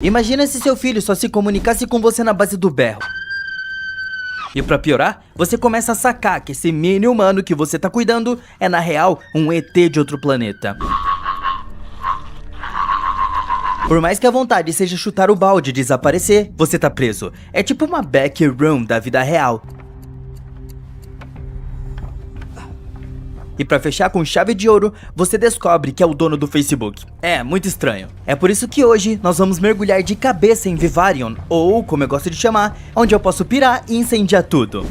Imagina se seu filho só se comunicasse com você na base do berro. E pra piorar, você começa a sacar que esse mini humano que você tá cuidando é na real um ET de outro planeta. Por mais que a vontade seja chutar o balde e desaparecer, você tá preso. É tipo uma backroom da vida real. E pra fechar com chave de ouro, você descobre que é o dono do Facebook. É, muito estranho. É por isso que hoje nós vamos mergulhar de cabeça em Vivarium, ou como eu gosto de chamar, onde eu posso pirar e incendiar tudo.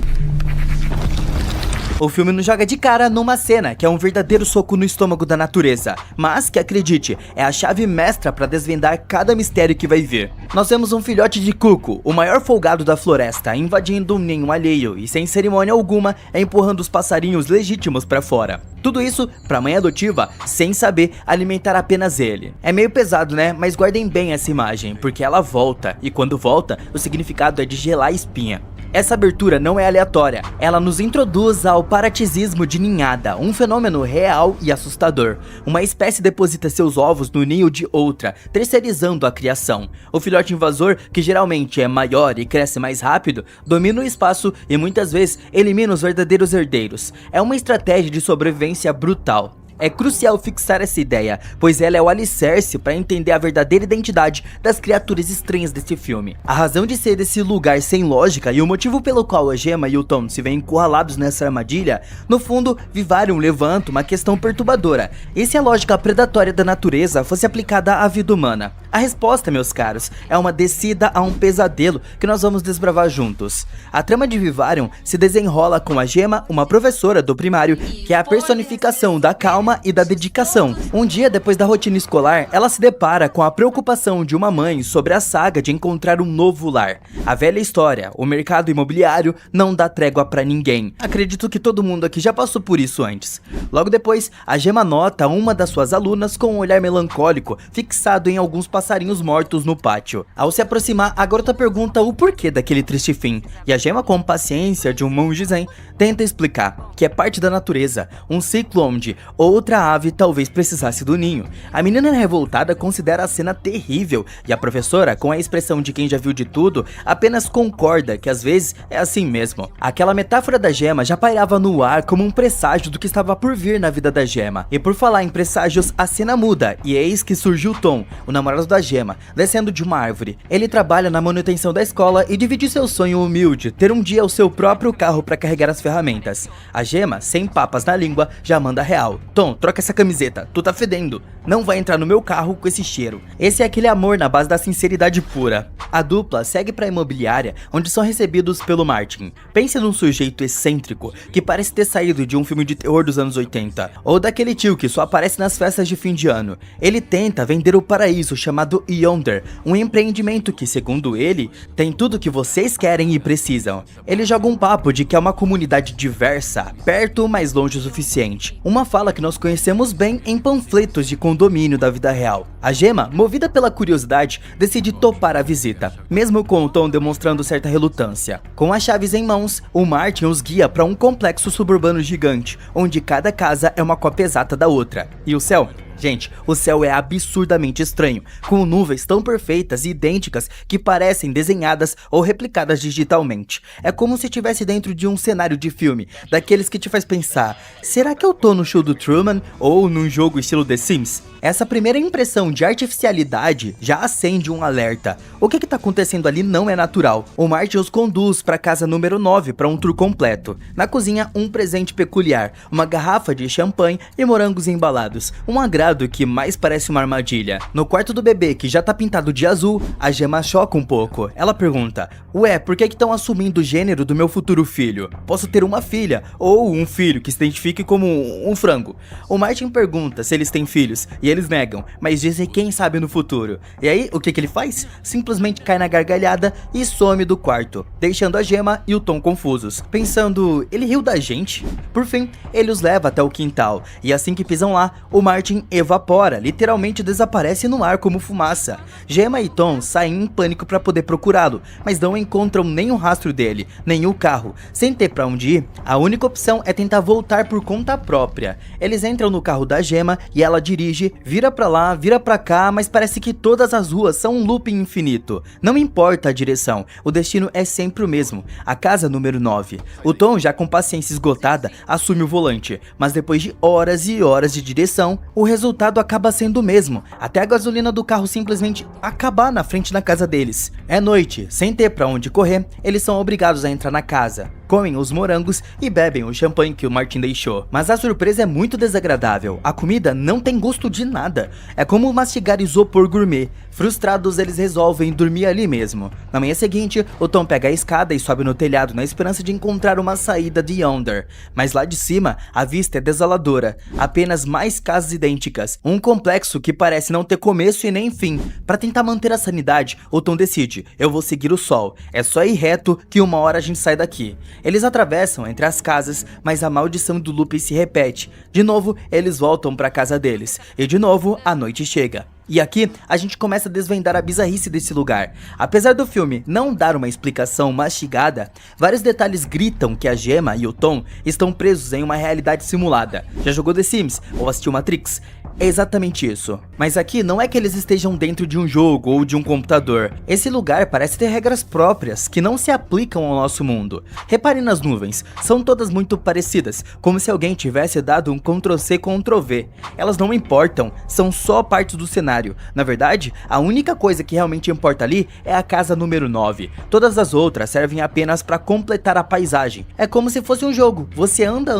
O filme nos joga de cara numa cena que é um verdadeiro soco no estômago da natureza, mas que, acredite, é a chave mestra para desvendar cada mistério que vai vir. Nós temos um filhote de cuco, o maior folgado da floresta, invadindo um ninho alheio e sem cerimônia alguma, empurrando os passarinhos legítimos para fora. Tudo isso pra mãe adotiva, sem saber alimentar apenas ele. É meio pesado, né? Mas guardem bem essa imagem, porque ela volta, e quando volta, o significado é de gelar a espinha. Essa abertura não é aleatória, ela nos introduz ao paratisismo de ninhada, um fenômeno real e assustador. Uma espécie deposita seus ovos no ninho de outra, terceirizando a criação. O filhote invasor, que geralmente é maior e cresce mais rápido, domina o espaço e muitas vezes elimina os verdadeiros herdeiros. É uma estratégia de sobrevivência brutal. É crucial fixar essa ideia, pois ela é o alicerce para entender a verdadeira identidade das criaturas estranhas desse filme. A razão de ser desse lugar sem lógica e o motivo pelo qual a Gemma e o Tom se veem encurralados nessa armadilha, no fundo, Vivarium levanta uma questão perturbadora. E se a lógica predatória da natureza fosse aplicada à vida humana? A resposta, meus caros, é uma descida a um pesadelo que nós vamos desbravar juntos. A trama de Vivarium se desenrola com a Gemma, uma professora do primário, que é a personificação da calma e da dedicação. Um dia depois da rotina escolar, ela se depara com a preocupação de uma mãe sobre a saga de encontrar um novo lar. A velha história, o mercado imobiliário não dá trégua pra ninguém. Acredito que todo mundo aqui já passou por isso antes. Logo depois, a Gemma nota uma das suas alunas com um olhar melancólico fixado em alguns passarinhos mortos no pátio. Ao se aproximar, a garota pergunta o porquê daquele triste fim, e a Gemma, com paciência de um monge zen, tenta explicar que é parte da natureza, um ciclo onde outra ave talvez precisasse do ninho. A menina revoltada considera a cena terrível e a professora, com a expressão de quem já viu de tudo, apenas concorda que às vezes é assim mesmo. Aquela metáfora da Gemma já pairava no ar como um presságio do que estava por vir na vida da Gemma. E por falar em presságios, a cena muda e eis que surgiu Tom, o namorado da Gemma, descendo de uma árvore. Ele trabalha na manutenção da escola e divide seu sonho humilde, ter um dia o seu próprio carro para carregar as ferramentas. A Gemma, sem papas na língua, já manda real. Tom, troca essa camiseta, tu tá fedendo. Não vai entrar no meu carro com esse cheiro. Esse é aquele amor na base da sinceridade pura. A dupla segue pra imobiliária, onde são recebidos pelo Martin. Pense num sujeito excêntrico, que parece ter saído de um filme de terror dos anos 80, ou daquele tio que só aparece nas festas de fim de ano. Ele tenta vender o paraíso chamado Yonder, um empreendimento que, segundo ele, tem tudo que vocês querem e precisam. Ele joga um papo de que é uma comunidade diversa, perto, mas longe o suficiente. Uma fala que nós conhecemos bem em panfletos de condomínio da vida real. A Gemma, movida pela curiosidade, decide topar a visita, mesmo com o Tom demonstrando certa relutância. Com as chaves em mãos, o Martin os guia para um complexo suburbano gigante, onde cada casa é uma cópia exata da outra. E o céu? Gente, o céu é absurdamente estranho, com nuvens tão perfeitas e idênticas que parecem desenhadas ou replicadas digitalmente. É como se estivesse dentro de um cenário de filme, daqueles que te faz pensar, será que eu tô no show do Truman ou num jogo estilo The Sims? Essa primeira impressão de artificialidade já acende um alerta. O que tá acontecendo ali não é natural. O Martin os conduz para a casa número 9 para um tour completo. Na cozinha, um presente peculiar, uma garrafa de champanhe e morangos embalados, um agrado que mais parece uma armadilha. No quarto do bebê, que já tá pintado de azul, a Gemma choca um pouco. Ela pergunta, ué, por que estão assumindo o gênero do meu futuro filho? Posso ter uma filha, ou um filho que se identifique como um frango. O Martin pergunta se eles têm filhos, e eles negam, mas dizem quem sabe no futuro. E aí, o que ele faz? Simplesmente cai na gargalhada e some do quarto, deixando a Gemma e o Tom confusos, pensando, ele riu da gente? Por fim, ele os leva até o quintal, e assim que pisam lá, o Martin evapora, literalmente desaparece no ar como fumaça. Gemma e Tom saem em pânico para poder procurá-lo, mas não encontram nem o rastro dele, nem o carro. Sem ter para onde ir, a única opção é tentar voltar por conta própria. Eles entram no carro da Gemma e ela dirige, vira pra lá, vira pra cá, mas parece que todas as ruas são um looping infinito. Não importa a direção, o destino é sempre o mesmo, a casa número 9. O Tom, já com paciência esgotada, assume o volante, mas depois de horas e horas de direção, o resultado acaba sendo o mesmo, até a gasolina do carro simplesmente acabar na frente da casa deles. É noite, sem ter pra onde correr, eles são obrigados a entrar na casa, comem os morangos e bebem o champanhe que o Martin deixou. Mas a surpresa é muito desagradável, a comida não tem gosto de nada, é como mastigar isopor gourmet. Frustrados, eles resolvem dormir ali mesmo. Na manhã seguinte, o Tom pega a escada e sobe no telhado na esperança de encontrar uma saída de Yonder, mas lá de cima, a vista é desoladora, apenas mais casas idênticas, um complexo que parece não ter começo e nem fim. Para tentar manter a sanidade, o Tom decide: eu vou seguir o sol, é só ir reto que uma hora a gente sai daqui. Eles atravessam entre as casas, mas a maldição do loop se repete. De novo, eles voltam para casa deles, e de novo, a noite chega. E aqui, a gente começa a desvendar a bizarrice desse lugar. Apesar do filme não dar uma explicação mastigada, vários detalhes gritam que a Gemma e o Tom estão presos em uma realidade simulada. Já jogou The Sims ou assistiu Matrix? É exatamente isso. Mas aqui não é que eles estejam dentro de um jogo ou de um computador. Esse lugar parece ter regras próprias que não se aplicam ao nosso mundo. Repare nas nuvens, são todas muito parecidas, como se alguém tivesse dado um Ctrl+C, Ctrl+V. Elas não importam, são só partes do cenário. Na verdade, a única coisa que realmente importa ali é a casa número 9. Todas as outras servem apenas para completar a paisagem. É como se fosse um jogo. Você anda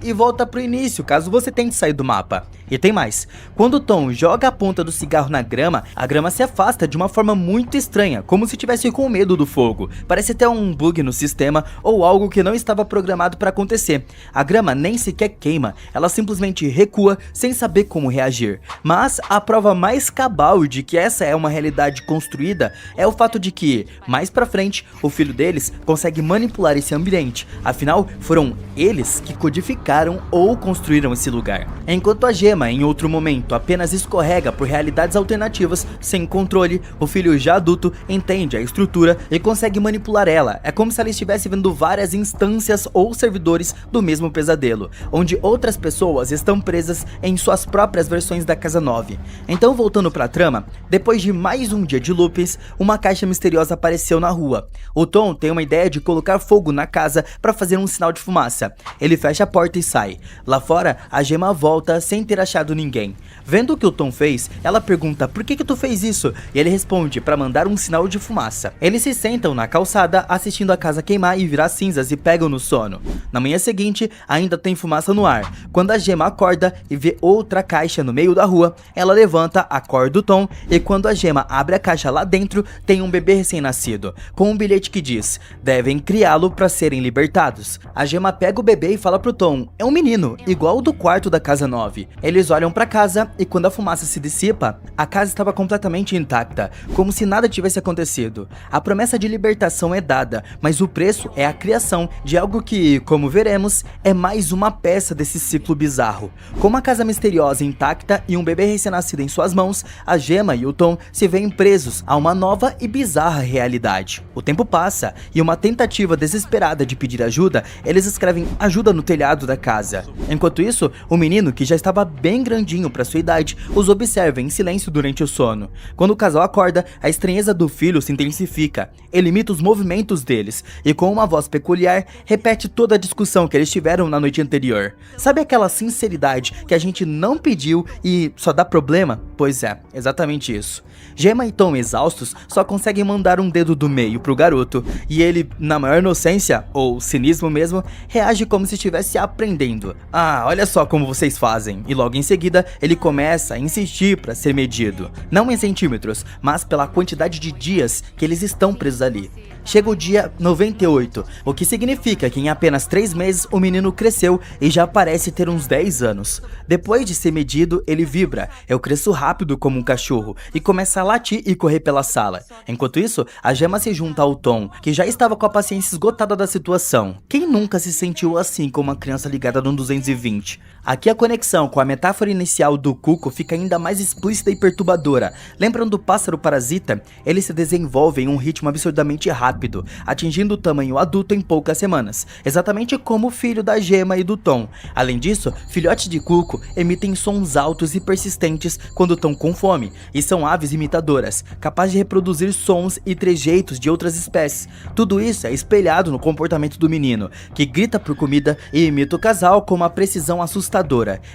e volta pro início, caso você tente sair do mapa. E tem mais. Quando Tom joga a ponta do cigarro na grama, a grama se afasta de uma forma muito estranha, como se tivesse com medo do fogo. Parece até um bug no sistema ou algo que não estava programado para acontecer. A grama nem sequer queima, ela simplesmente recua sem saber como reagir. Mas a prova mais cabal de que essa é uma realidade construída é o fato de que, mais pra frente, o filho deles consegue manipular esse ambiente. Afinal, foram eles que codificaram ou construíram esse lugar. Enquanto a Gemma, em outro momento, apenas escorrega por realidades alternativas sem controle, o filho já adulto entende a estrutura e consegue manipular ela. É como se ela estivesse vendo várias instâncias ou servidores do mesmo pesadelo, onde outras pessoas estão presas em suas próprias versões da Casa 9. Então, voltando pra trama, depois de mais um dia de loops, uma caixa misteriosa apareceu na rua. O Tom tem uma ideia de colocar fogo na casa para fazer um sinal de fumaça. Ele fecha a porta e sai. Lá fora, a Gemma volta sem ter achado ninguém. Vendo o que o Tom fez, ela pergunta: por que tu fez isso? E ele responde para mandar um sinal de fumaça. Eles se sentam na calçada assistindo a casa queimar e virar cinzas e pegam no sono. Na manhã seguinte, ainda tem fumaça no ar. Quando a Gemma acorda e vê outra caixa no meio da rua, ela levanta, acorda o Tom, e quando a Gemma abre a caixa, lá dentro tem um bebê recém-nascido, com um bilhete que diz: devem criá-lo para serem libertados. A Gemma pega o bebê e fala pro Tom: é um menino, igual o do quarto da Casa 9. Eles olham pra casa e quando a fumaça se dissipa, a casa estava completamente intacta, como se nada tivesse acontecido. A promessa de libertação é dada, mas o preço é a criação de algo que, como veremos, é mais uma peça desse ciclo bizarro. Com uma casa misteriosa intacta e um bebê recém-nascido em suas mãos, a Gemma e o Tom se veem presos a uma nova e bizarra realidade. O tempo passa e uma tentativa desesperada de pedir ajuda, eles escrevem ajuda no telhado da casa. Enquanto isso, o menino, que já estava bem grandinho para sua idade, os observa em silêncio durante o sono. Quando o casal acorda, a estranheza do filho se intensifica. Ele imita os movimentos deles e, com uma voz peculiar, repete toda a discussão que eles tiveram na noite anterior. Sabe aquela sinceridade que a gente não pediu e só dá problema? Pois é, exatamente isso. Gemma e Tom, exaustos, só conseguem mandar um dedo do meio pro garoto, e ele, na maior inocência, ou cinismo mesmo, reage como se estivesse aprendendo. Ah, olha só como vocês fazem. E logo em seguida, ele começa a insistir para ser medido. Não em centímetros, mas pela quantidade de dias que eles estão presos ali. Chega o dia 98, o que significa que em apenas 3 meses o menino cresceu e já parece ter uns 10 anos. Depois de ser medido, ele vibra: eu cresço rápido como um cachorro, e começa a latir e correr pela sala. Enquanto isso, a Gemma se junta ao Tom, que já estava com a paciência esgotada da situação. Quem nunca se sentiu assim com uma criança ligada no 220? Aqui a conexão com a metáfora inicial do Cuco fica ainda mais explícita e perturbadora. Lembrando do pássaro parasita, ele se desenvolve em um ritmo absurdamente rápido, atingindo o tamanho adulto em poucas semanas, exatamente como o filho da Gema e do Tom. Além disso, filhotes de Cuco emitem sons altos e persistentes quando estão com fome, e são aves imitadoras, capazes de reproduzir sons e trejeitos de outras espécies. Tudo isso é espelhado no comportamento do menino, que grita por comida e imita o casal com uma precisão assustadora.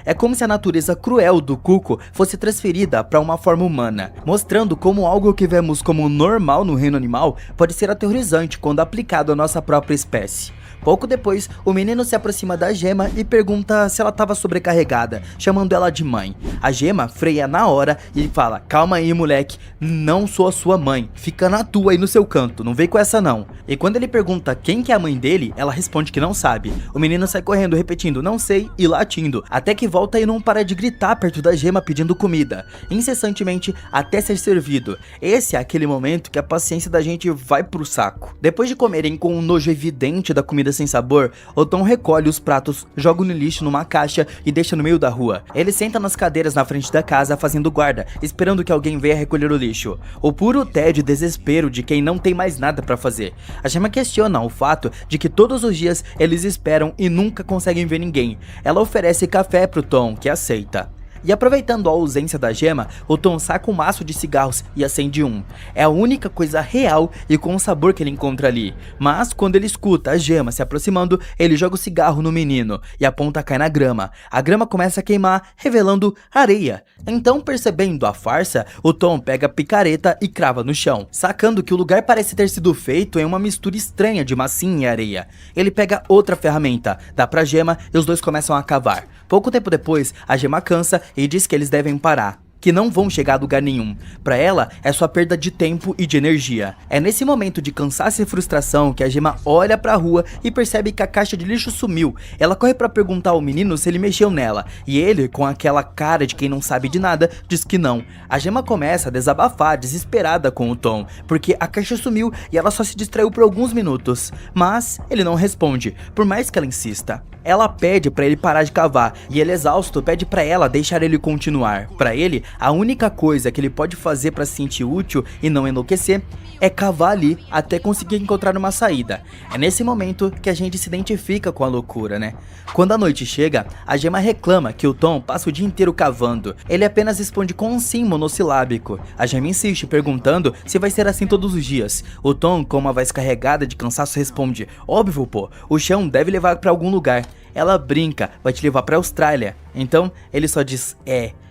É como se a natureza cruel do Cuco fosse transferida para uma forma humana, mostrando como algo que vemos como normal no reino animal pode ser aterrorizante quando aplicado à nossa própria espécie. Pouco depois, o menino se aproxima da Gema e pergunta se ela estava sobrecarregada, chamando ela de mãe. A Gema freia na hora e fala: calma aí, moleque, não sou a sua mãe, fica na tua aí no seu canto, não vem com essa não. E quando ele pergunta quem que é a mãe dele, ela responde que não sabe. O menino sai correndo repetindo não sei e latindo, até que volta e não para de gritar perto da Gema pedindo comida, incessantemente até ser servido. Esse é aquele momento que a paciência da gente vai pro saco. Depois de comerem com um nojo evidente da comida sem sabor, o Tom recolhe os pratos, joga no lixo numa caixa e deixa no meio da rua. Ele senta nas cadeiras na frente da casa fazendo guarda, esperando que alguém venha recolher o lixo. O puro tédio e desespero de quem não tem mais nada pra fazer. A Gema questiona o fato de que todos os dias eles esperam e nunca conseguem ver ninguém. Ela oferece café pro Tom, que aceita. E aproveitando a ausência da Gema, o Tom saca um maço de cigarros e acende um. É a única coisa real e com sabor que ele encontra ali. Mas quando ele escuta a Gema se aproximando, ele joga o cigarro no menino e a ponta cai na grama. A grama começa a queimar, revelando areia. Então, percebendo a farsa, o Tom pega a picareta e crava no chão, sacando que o lugar parece ter sido feito em uma mistura estranha de massinha e areia. Ele pega outra ferramenta, dá pra Gema e os dois começam a cavar. Pouco tempo depois, a Gema cansa e diz que eles devem parar, que não vão chegar a lugar nenhum. Pra ela, é só perda de tempo e de energia. É nesse momento de cansaço e frustração que a Gema olha pra rua e percebe que a caixa de lixo sumiu. Ela corre pra perguntar ao menino se ele mexeu nela, e ele, com aquela cara de quem não sabe de nada, diz que não. A Gema começa a desabafar, desesperada com o Tom, porque a caixa sumiu e ela só se distraiu por alguns minutos. Mas ele não responde, por mais que ela insista. Ela pede pra ele parar de cavar, e ele, exausto, pede pra ela deixar ele continuar. Pra ele, a única coisa que ele pode fazer pra se sentir útil e não enlouquecer é cavar ali até conseguir encontrar uma saída. É nesse momento que a gente se identifica com a loucura, né? Quando a noite chega, a Gema reclama que o Tom passa o dia inteiro cavando. Ele apenas responde com um sim monossilábico. A Gema insiste, perguntando se vai ser assim todos os dias. O Tom, com uma voz carregada de cansaço, responde: óbvio, pô, o chão deve levar pra algum lugar. Ela brinca: vai te levar pra Austrália. Então ele só diz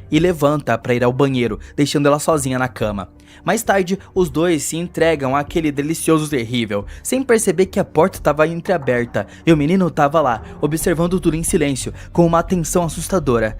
e levanta para ir ao banheiro, deixando ela sozinha na cama. Mais tarde, os dois se entregam àquele delicioso terrível, sem perceber que a porta estava entreaberta e o menino estava lá, observando tudo em silêncio, com uma atenção assustadora.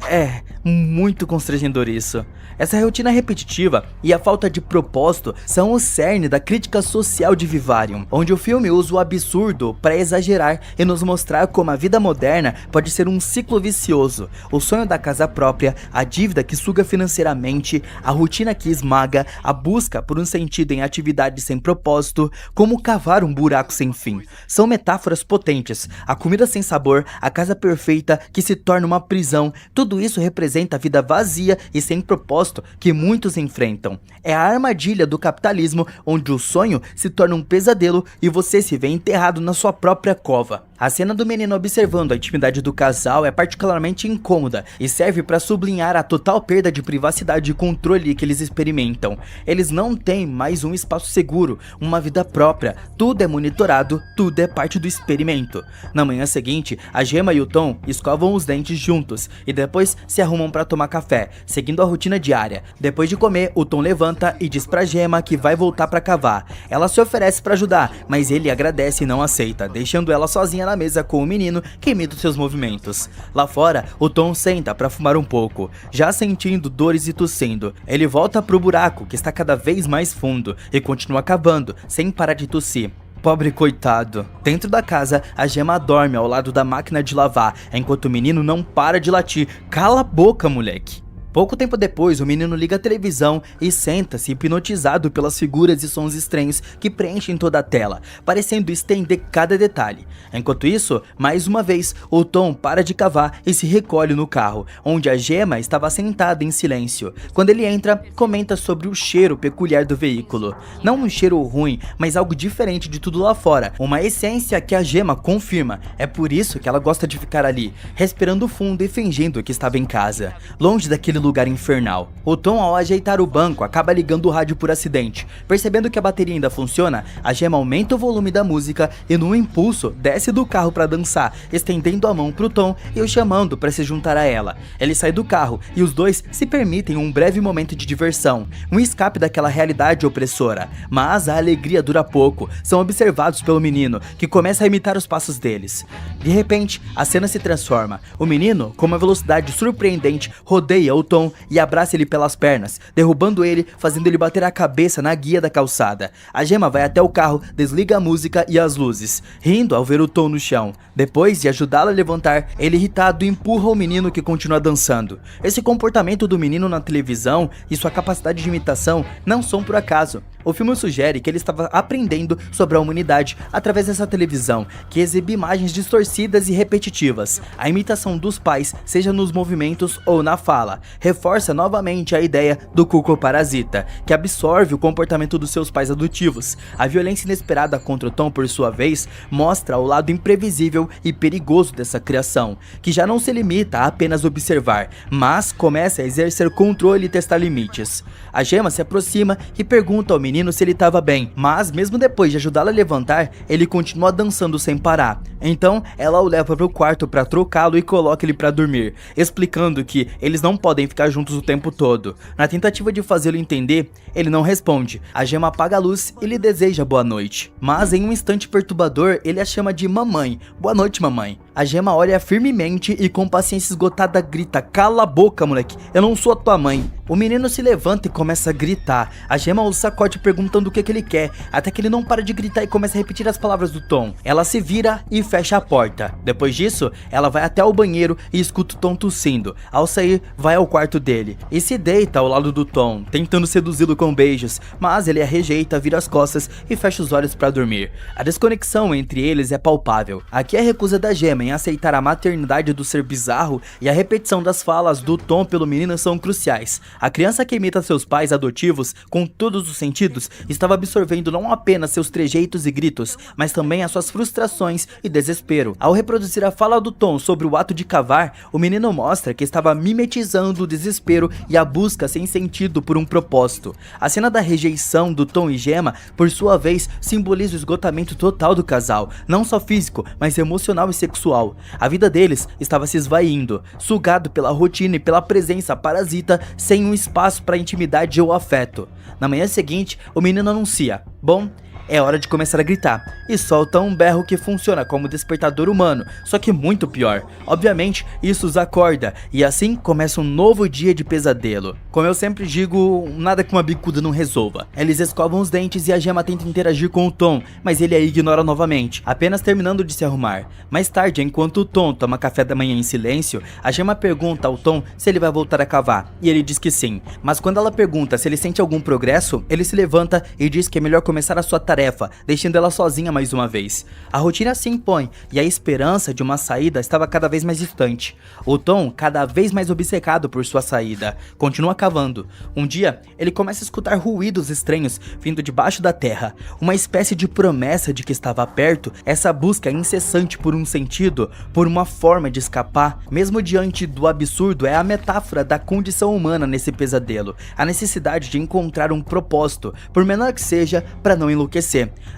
É muito constrangedor isso. Essa rotina repetitiva e a falta de propósito são o cerne da crítica social de Vivarium, onde o filme usa o absurdo para exagerar e nos mostrar como a vida moderna pode ser um ciclo vicioso. O sonho da casa própria, a dívida que suga financeiramente, a rotina que esmaga, a busca por um sentido em atividades sem propósito, como cavar um buraco sem fim. São metáforas potentes. A comida sem sabor, a casa perfeita que se torna uma prisão, tudo isso representa a vida vazia e sem propósito que muitos enfrentam. É a armadilha do capitalismo, onde o sonho se torna um pesadelo e você se vê enterrado na sua própria cova. A cena do menino observando a intimidade do casal é particularmente incômoda e serve para sublinhar a total perda de privacidade e controle que eles experimentam. Eles não têm mais um espaço seguro, uma vida própria, tudo é monitorado, tudo é parte do experimento. Na manhã seguinte, a Gema e o Tom escovam os dentes juntos e depois se arrumam para tomar café, seguindo a rotina diária. Depois de comer, o Tom levanta e diz pra Gema que vai voltar para cavar. Ela se oferece para ajudar, mas ele agradece e não aceita, deixando ela sozinha na mesa com o menino que imita os seus movimentos. Lá fora, o Tom senta para fumar um pouco, já sentindo dores e tossindo. Ele volta pro buraco, que está cada vez mais fundo, e continua cavando, sem parar de tossir. Pobre coitado. Dentro da casa, a Gema dorme ao lado da máquina de lavar, enquanto o menino não para de latir. Cala a boca, moleque. Pouco tempo depois, o menino liga a televisão e senta-se hipnotizado pelas figuras e sons estranhos que preenchem toda a tela, parecendo estender cada detalhe. Enquanto isso, mais uma vez, o Tom para de cavar e se recolhe no carro, onde a Gemma estava sentada em silêncio. Quando ele entra, comenta sobre o cheiro peculiar do veículo. Não um cheiro ruim, mas algo diferente de tudo lá fora, uma essência que a Gemma confirma. É por isso que ela gosta de ficar ali, respirando fundo e fingindo que estava em casa, longe daquele lugar infernal. O Tom, ao ajeitar o banco, acaba ligando o rádio por acidente. Percebendo que a bateria ainda funciona, a Gemma aumenta o volume da música e, num impulso, desce do carro para dançar, estendendo a mão pro Tom e o chamando para se juntar a ela. Ele sai do carro e os dois se permitem um breve momento de diversão, um escape daquela realidade opressora. Mas a alegria dura pouco. São observados pelo menino, que começa a imitar os passos deles. De repente, a cena se transforma. O menino, com uma velocidade surpreendente, rodeia o Tom e abraça ele pelas pernas, derrubando ele, fazendo ele bater a cabeça na guia da calçada. A Gemma vai até o carro, desliga a música e as luzes, rindo ao ver o Tom no chão. Depois de ajudá-lo a levantar, ele, irritado, empurra o menino, que continua dançando. Esse comportamento do menino na televisão e sua capacidade de imitação não são por acaso. O filme sugere que ele estava aprendendo sobre a humanidade através dessa televisão, que exibe imagens distorcidas e repetitivas. A imitação dos pais, seja nos movimentos ou na fala, reforça novamente a ideia do cuco parasita, que absorve o comportamento dos seus pais adotivos. A violência inesperada contra o Tom, por sua vez, mostra o lado imprevisível e perigoso dessa criação, que já não se limita a apenas observar, mas começa a exercer controle e testar limites. A Gemma se aproxima e pergunta ao menino se ele estava bem, mas mesmo depois de ajudá-lo a levantar, ele continua dançando sem parar. Então ela o leva para o quarto para trocá-lo e coloca ele para dormir, explicando que eles não podem ficar juntos o tempo todo. Na tentativa de fazê-lo entender, ele não responde. A Gemma apaga a luz e lhe deseja boa noite, mas em um instante perturbador, ele a chama de mamãe. Boa noite, mamãe. A Gemma olha firmemente e, com paciência esgotada, grita: cala a boca, moleque, eu não sou a tua mãe. O menino se levanta e começa a gritar. A Gemma o sacode perguntando o que ele quer, até que ele não para de gritar e começa a repetir as palavras do Tom. Ela se vira e fecha a porta. Depois disso, ela vai até o banheiro e escuta o Tom tossindo. Ao sair, vai ao quarto dele e se deita ao lado do Tom, tentando seduzi-lo com beijos, mas ele a rejeita, vira as costas e fecha os olhos para dormir. A desconexão entre eles é palpável. Aqui a recusa da Gemma em aceitar a maternidade do ser bizarro e a repetição das falas do Tom pelo menino são cruciais. A criança que imita seus pais adotivos com todos os sentidos estava absorvendo não apenas seus trejeitos e gritos, mas também as suas frustrações e desespero. Ao reproduzir a fala do Tom sobre o ato de cavar, o menino mostra que estava mimetizando o desespero e a busca sem sentido por um propósito. A cena da rejeição do Tom e Gemma, por sua vez, simboliza o esgotamento total do casal, não só físico, mas emocional e sexual. A vida deles estava se esvaindo, sugado pela rotina e pela presença parasita, sem um espaço para intimidade ou afeto. Na manhã seguinte, o menino anuncia: bom, é hora de começar a gritar, e solta um berro que funciona como despertador humano, só que muito pior. Obviamente, isso os acorda, e assim começa um novo dia de pesadelo. Como eu sempre digo, nada que uma bicuda não resolva. Eles escovam os dentes e a Gemma tenta interagir com o Tom, mas ele a ignora novamente, apenas terminando de se arrumar. Mais tarde, enquanto o Tom toma café da manhã em silêncio, a Gemma pergunta ao Tom se ele vai voltar a cavar, e ele diz que sim. Mas quando ela pergunta se ele sente algum progresso, ele se levanta e diz que é melhor começar a sua tarefa, deixando ela sozinha mais uma vez. A rotina se impõe e a esperança de uma saída estava cada vez mais distante. O Tom, cada vez mais obcecado por sua saída, continua cavando. Um dia, ele começa a escutar ruídos estranhos vindo debaixo da terra, uma espécie de promessa de que estava perto. Essa busca incessante por um sentido, por uma forma de escapar, mesmo diante do absurdo, é a metáfora da condição humana nesse pesadelo, a necessidade de encontrar um propósito, por menor que seja, para não enlouquecer.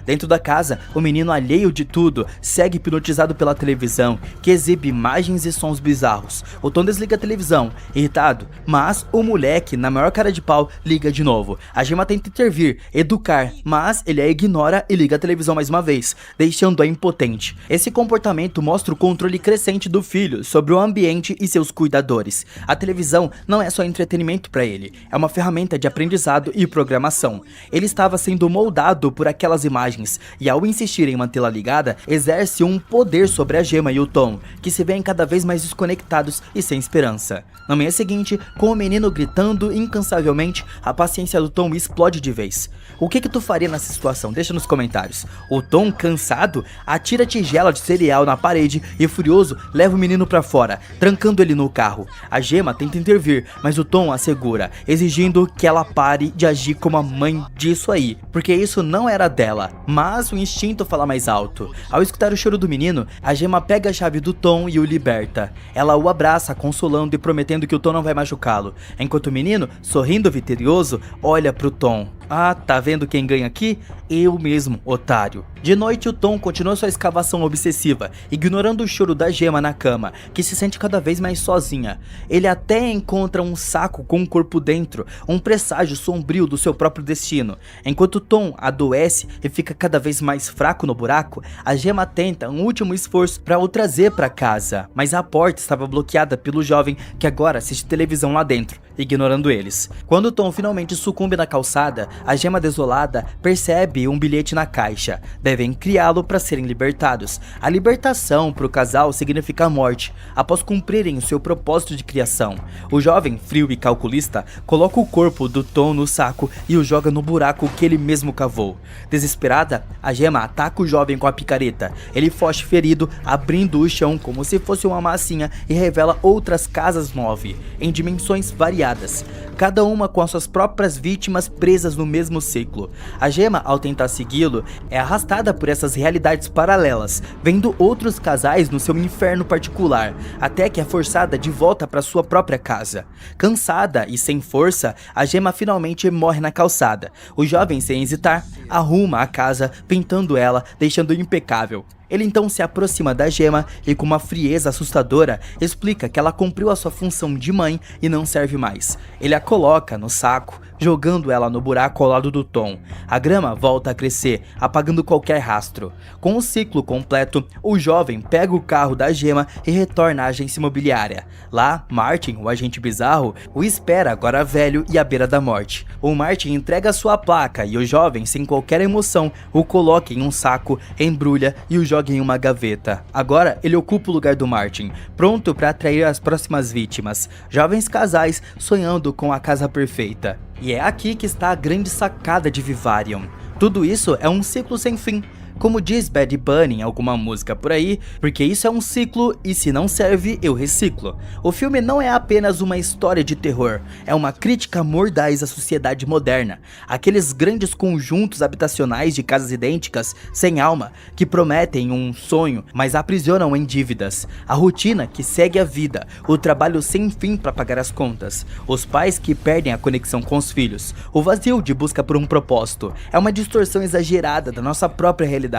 Dentro da casa, o menino, alheio de tudo, segue hipnotizado pela televisão, que exibe imagens e sons bizarros. O Tom desliga a televisão, irritado, mas o moleque, na maior cara de pau, liga de novo. A Gemma tenta intervir, educar, mas ele a ignora e liga a televisão mais uma vez, deixando-a impotente. Esse comportamento mostra o controle crescente do filho sobre o ambiente e seus cuidadores. A televisão não é só entretenimento para ele, é uma ferramenta de aprendizado e programação. Ele estava sendo moldado por aquele aquelas imagens e ao insistir em mantê-la ligada, exerce um poder sobre a Gemma e o Tom, que se veem cada vez mais desconectados e sem esperança. Na manhã seguinte, com o menino gritando incansavelmente, a paciência do Tom explode de vez. O que tu faria nessa situação? Deixa nos comentários. O Tom, cansado, atira a tigela de cereal na parede e, furioso, leva o menino pra fora, trancando ele no carro. A Gemma tenta intervir, mas o Tom a segura, exigindo que ela pare de agir como a mãe disso aí, porque isso não era dela, mas o instinto fala mais alto. Ao escutar o choro do menino, a Gemma pega a chave do Tom e o liberta. Ela o abraça, consolando e prometendo que o Tom não vai machucá-lo, enquanto o menino, sorrindo vitorioso, olha pro Tom. Ah, tá vendo quem ganha aqui? Eu mesmo, otário. De noite, o Tom continua sua escavação obsessiva, ignorando o choro da Gemma na cama, que se sente cada vez mais sozinha. Ele até encontra um saco com um corpo dentro, um presságio sombrio do seu próprio destino. Enquanto Tom adoece e fica cada vez mais fraco no buraco, a Gemma tenta um último esforço para o trazer para casa, mas a porta estava bloqueada pelo jovem que agora assiste televisão lá dentro, ignorando eles. Quando Tom finalmente sucumbe na calçada, a Gemma desolada percebe um bilhete na caixa. Devem criá-lo para serem libertados. A libertação para o casal significa a morte, após cumprirem o seu propósito de criação. O jovem, frio e calculista, coloca o corpo do Tom no saco e o joga no buraco que ele mesmo cavou. Desesperada, a Gemma ataca o jovem com a picareta. Ele foge ferido, abrindo o chão como se fosse uma massinha e revela outras casas 9, em dimensões variadas, cada uma com as suas próprias vítimas presas no mesmo ciclo. A Gemma, ao tentar segui-lo, é arrastada por essas realidades paralelas, vendo outros casais no seu inferno particular, até que é forçada de volta para sua própria casa. Cansada e sem força, a Gemma finalmente morre na calçada. O jovem, sem hesitar, arruma a casa, pintando ela, deixando impecável. Ele então se aproxima da Gemma e, com uma frieza assustadora, explica que ela cumpriu a sua função de mãe e não serve mais. Ele a coloca no saco, jogando ela no buraco ao lado do Tom. A grama volta a crescer, apagando qualquer rastro. Com o ciclo completo, o jovem pega o carro da Gemma e retorna à agência imobiliária. Lá, Martin, o agente bizarro, o espera, agora velho e à beira da morte. O Martin entrega sua placa e o jovem, sem qualquer emoção, o coloca em um saco, embrulha e o joga em uma gaveta. Agora ele ocupa o lugar do Martin, pronto para atrair as próximas vítimas, jovens casais sonhando com a casa perfeita. E é aqui que está a grande sacada de Vivarium. Tudo isso é um ciclo sem fim. Como diz Bad Bunny em alguma música por aí, porque isso é um ciclo e se não serve, eu reciclo. O filme não é apenas uma história de terror, é uma crítica mordaz à sociedade moderna. Aqueles grandes conjuntos habitacionais de casas idênticas, sem alma, que prometem um sonho, mas aprisionam em dívidas. A rotina que segue a vida, o trabalho sem fim para pagar as contas. Os pais que perdem a conexão com os filhos. O vazio de busca por um propósito. É uma distorção exagerada da nossa própria realidade.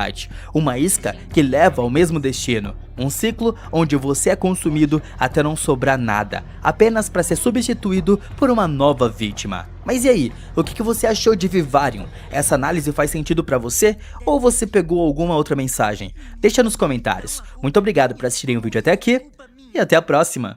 Uma isca que leva ao mesmo destino. Um ciclo onde você é consumido até não sobrar nada, apenas para ser substituído por uma nova vítima. Mas e aí, o que você achou de Vivarium? Essa análise faz sentido para você? Ou você pegou alguma outra mensagem? Deixa nos comentários. Muito obrigado por assistirem o vídeo até aqui e até a próxima.